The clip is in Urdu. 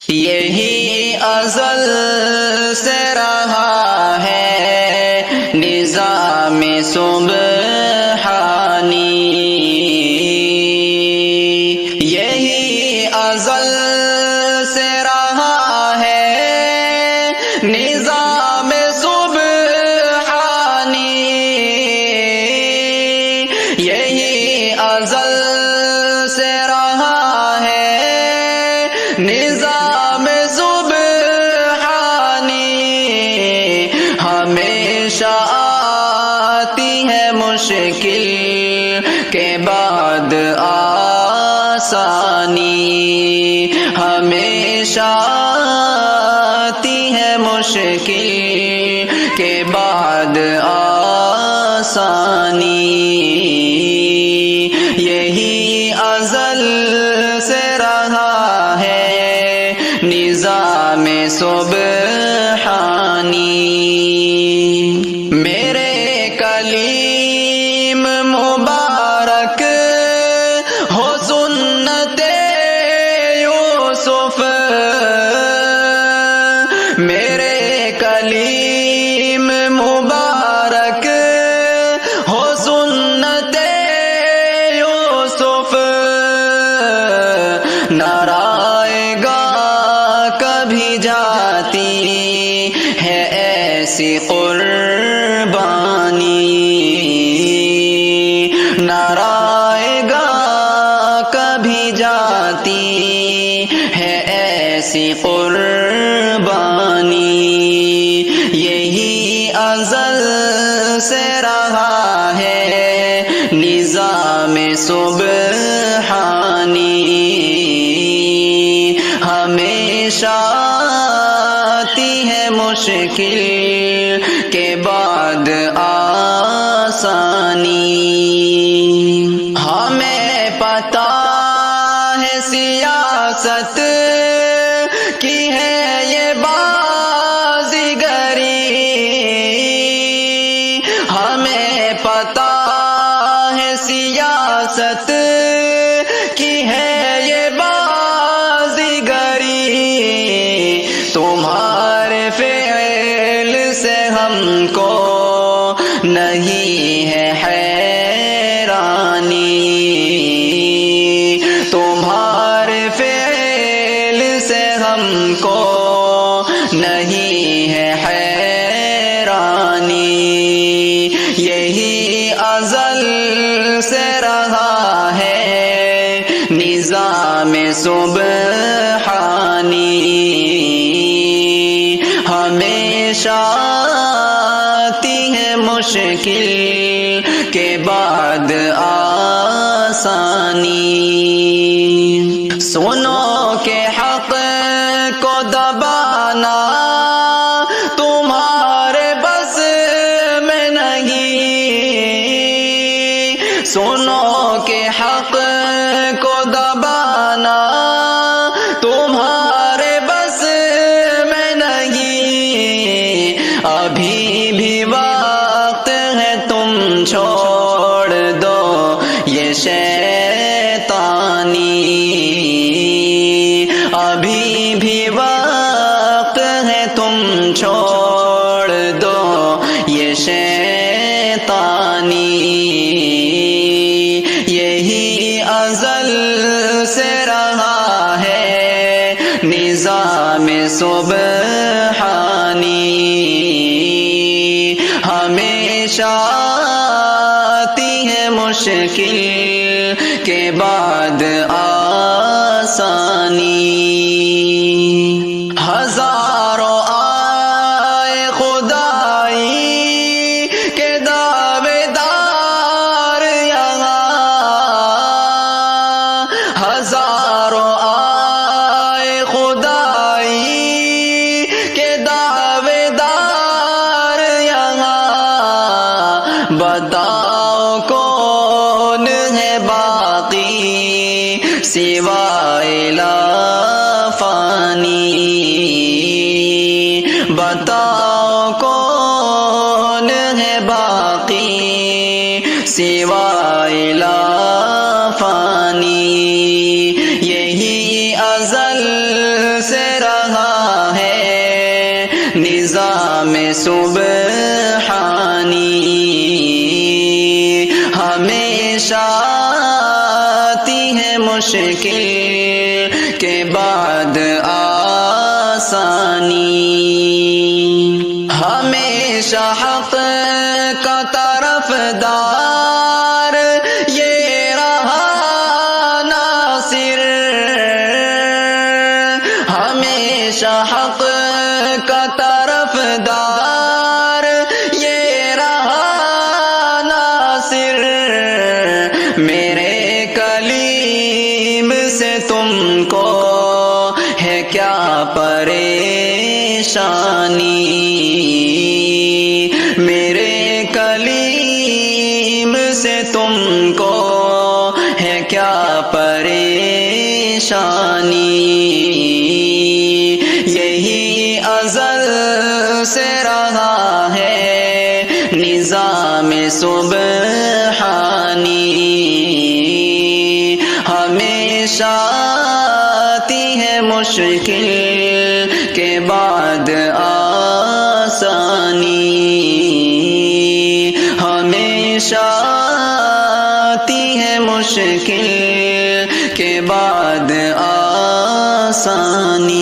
یہی ازل سے رہا ہے نظام سبحانی، یہی ازل سے رہا ہے نظام سبحانی، یہی ازل سے رہا ہے نظام سبحانی، ہمیشہ آتی ہے مشکل کے بعد آسانی، ہمیشہ آتی ہے مشکل کے بعد آسانی، یہی ازل سے رہا ہے نظام سبحانی۔ میرے کلیم مبارک ہو سنت یوسف، میرے کلیم مبارک ہو سنت یوسف، نارائے گا کبھی جاتی ہے ایسی قربانی، نارائے گا کبھی جاتی ہے ایسی قربانی، یہی ازل سے رہا ہے نظام سبحانی، ہمیشہ آتی ہے مشکل کے بعد آسانی، ہمیں پتہ ہے سیاست کی ہے یہ بازیگری، ہمیں پتہ ہے سیاست کی ہے یہ بازیگری، تمہارے فعل سے ہم کو نہیں ہے حیرانی، تمہارے فعل سے ہم کو نہیں ہے حیرانی، یہی ازل سے رہا ہے نظام سبحانی، ہمیشہ آتی ہے مشکل کے بعد آسانی، سنو کہ حق کو دبانا تمہارے بس میں نہیں، سنو کہ حق کو دبانا تمہارے بس میں نہیں، ابھی بھی وقت ہے تم چھوڑ دو یہ شیطانی، ابھی بھی وقت ہے تم چھوڑ دو یہ شیطانی، یہی ازل سے رہا ہے نظام سبحانی، ہمیشہ آتی ہے مشکل کے بعد آسانی، ہزاروں آئے خدائی کے دعوے دار یہاں، ہزاروں آئے خدائی کے دعوے دار یہاں، بتاؤ کون ہے باقی سوائے لافانی، بتاؤ کون ہے باقی سوائے لافانی، یہی ازل سے رہا ہے نظام سبحانی، ہمیشہ آتی ہے مشکل کے بعد آسانی، ہمیشہ حق کا طرفدار یہ رہا ناصر، ہمیشہ حق کا طرفدار یہ رہا ناصر، میرے کلیم سے تم کو ہے کیا پریشانی، میرے کلیم سے تم کو ہے کیا پریشانی، یہی ازل سے رہا ہے نظام سبحانی، ہمیشہ آتی ہے مشکل کے بعد آسانی، ہمیشہ آتی ہے مشکل کے بعد آسانی۔